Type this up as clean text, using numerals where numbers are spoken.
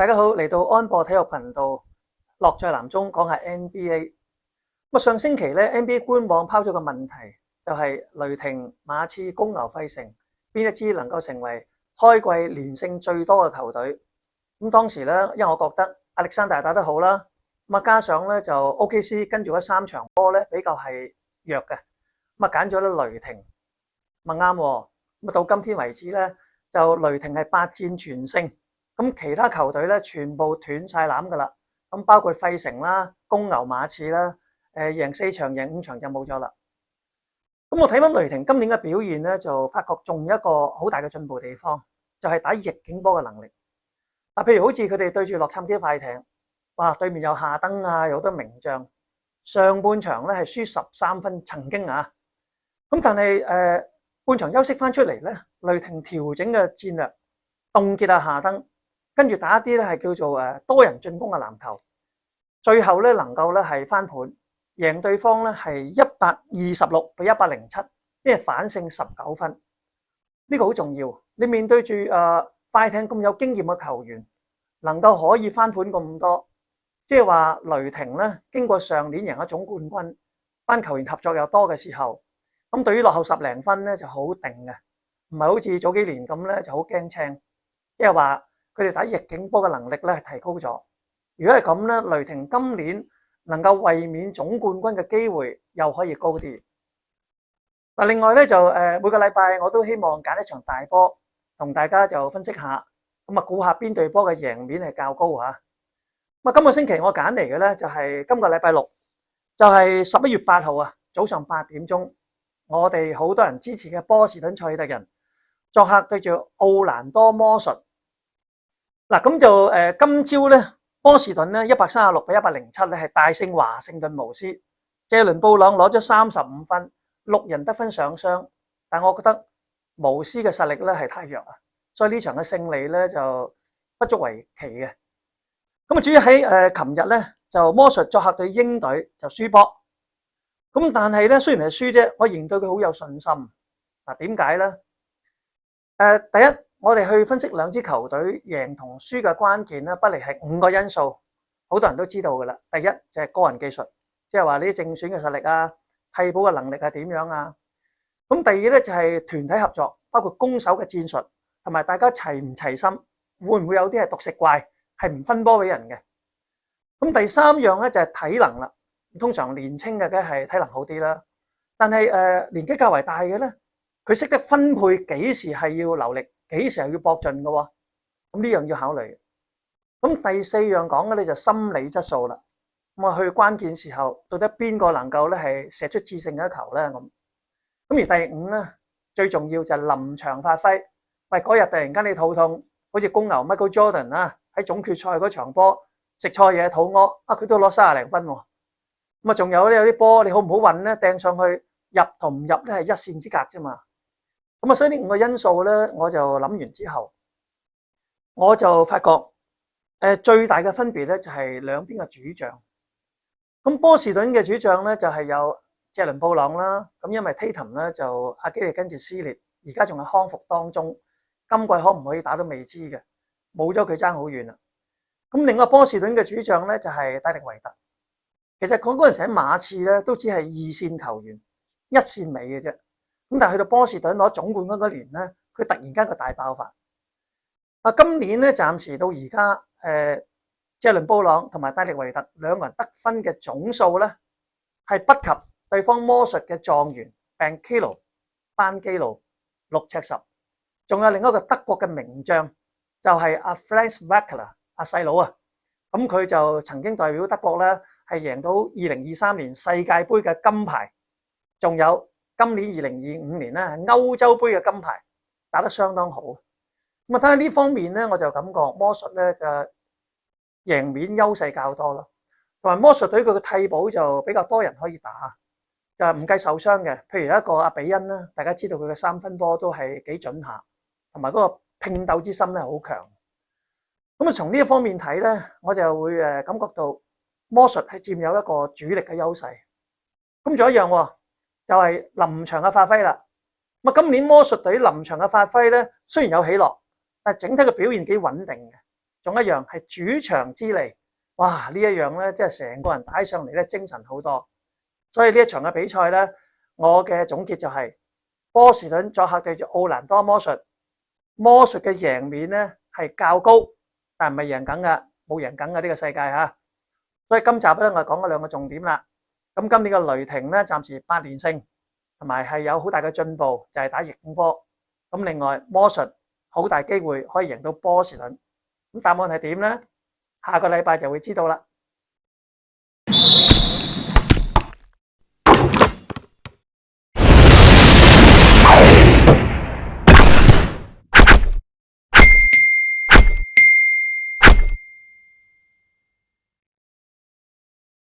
大家好，嚟到安播體育頻道，樂在南中講下 NBA。上星期咧 NBA 官網拋咗個問題，就係雷霆、馬刺、公牛、費城邊一支能夠成為開季連勝最多嘅球隊。咁當時咧，因為我覺得亞歷山大打得好啦，加上咧就 OKC 跟住嗰3場波咧比較係弱嘅，揀咗咧雷霆，啱喎。到今天為止咧，就雷霆係8戰全勝。咁其他球隊咧全部斷晒纜噶啦，咁包括費城啦、公牛、馬刺啦，贏4場贏5場就冇咗啦。咁我睇翻雷霆今年嘅表現咧，就發覺仲有一個好大嘅進步地方，就係打逆境波嘅能力。譬如好似佢哋對住洛杉磯快艇，哇，對面有夏登啊，有好多名將，上半場咧係輸13分，曾經啊，咁但係半場休息翻出嚟咧，雷霆調整嘅戰略，凍結夏登。跟住打一啲咧係叫做多人進攻嘅籃球，最後咧能夠咧係翻盤，贏對方咧係126對107，即係反勝19分。呢個好重要。你面對住快艇咁有經驗嘅球員，能夠可以翻盤咁多，即係話雷霆咧經過上年贏咗總冠軍，班球員合作又多嘅時候，咁對於落後10零分咧就好定嘅，唔係好似早幾年咁咧就好驚青，即係話。佢哋打逆境波嘅能力咧係提高咗。如果係咁咧，雷霆今年能夠衛冕總冠軍嘅機會又可以高啲。另外咧就每個禮拜我都希望揀一場大波，同大家就分析下，咁估下邊隊波嘅贏面係較高嚇。今個星期我揀嚟嘅咧就係今個禮拜六，就係11月8號啊，早上8點鐘，我哋好多人支持嘅波士頓賽爾特人作客對住奧蘭多魔術。咁就今朝咧，波士頓咧136比107咧係大勝華盛頓巫師，謝倫布朗攞咗35分，6人得分上雙，但我覺得巫師嘅實力咧係太弱啊，所以呢場嘅勝利咧就不足為奇嘅。咁至於喺琴日咧就魔術作客對鷹隊就輸波，咁但係咧雖然係輸啫，我仍然對佢好有信心。點解咧？第一，我哋去分析兩支球隊贏同輸嘅關鍵咧，不離係5個因素，好多人都知道噶啦。第一就係個人技術，即係話呢啲正選嘅實力啊，替補嘅能力係點樣啊。咁第二咧就係團體合作，包括攻守嘅戰術，同埋大家齊唔齊心，會唔會有啲係獨食怪，係唔分波俾人嘅。咁第三樣咧就係體能啦。通常年青嘅梗係體能好啲啦，但係年紀較為大嘅咧，佢識得分配幾時係要留力，幾時係要搏盡嘅喎，咁呢樣要考慮。咁第4樣講嘅咧就心理質素啦。咁去關鍵時候，到底邊個能夠咧係射出致勝嘅一球咧？咁而第5咧最重要就係臨場發揮。喂，嗰日突然間你肚痛，好似公牛 Michael Jordan 啊，喺總決賽嗰場波食錯嘢肚屙，佢都攞30零分喎。咁仲有咧有啲波你好唔好運咧，掟上去入同唔入咧係一線之隔啫嘛。咁所以呢5個因素咧，我就諗完之後，我就發覺最大嘅分別咧就係兩邊嘅主將。咁波士頓嘅主將咧就係有謝倫布朗啦。咁因為 Tatum 咧就阿基里跟住撕裂，而家仲係康復當中，今季可唔可以打都未知嘅，冇咗佢爭好遠啦。咁另外波士頓嘅主將咧就係戴力維特。其實佢嗰陣時喺馬刺咧都只係2線球員，1線尾嘅啫。咁但係去到波士頓攞總冠軍嗰年咧，佢突然間個大爆發。今年咧暫時到而家，謝倫布朗同埋戴力維特兩個人得分嘅總數咧係不及對方魔術嘅狀元班基魯6尺10，仲有另一個德國嘅名將就係阿 Franz Wagner 阿細佬啊。咁佢就曾經代表德國咧係贏到2023年世界盃嘅金牌，仲有今年2025年咧歐洲杯嘅金牌，打得相當好。咁睇下呢方面咧，我就感覺魔術咧嘅贏面優勢較多咯。同埋魔術隊佢嘅替補就比較多人可以打，就唔計受傷嘅。譬如一個阿比恩啦，大家知道佢嘅3分波都係幾準下，同埋嗰個拼鬥之心咧好強。咁從呢一方面睇咧，我就會感覺到魔術係佔有一個主力嘅優勢。咁仲有一樣喎，就係臨場嘅發揮啦。今年魔術隊臨場嘅發揮咧，雖然有起落，但係整體嘅表現幾穩定嘅。仲一樣係主場之利。哇！呢一樣咧，即係成個人打上嚟咧，精神好多。所以呢一場嘅比賽咧，我嘅總結就係波士頓作客對住奧蘭多魔術，魔術嘅贏面咧係較高，但唔係贏緊嘅，冇贏緊嘅呢個世界嚇。所以今集咧，我講咗兩個重點啦。咁今年嘅雷霆咧，暫時8連勝，同埋係有好大嘅進步，就係打逆風波。咁另外魔術好大機會可以贏到波士頓。咁答案係點咧？下個禮拜就會知道啦。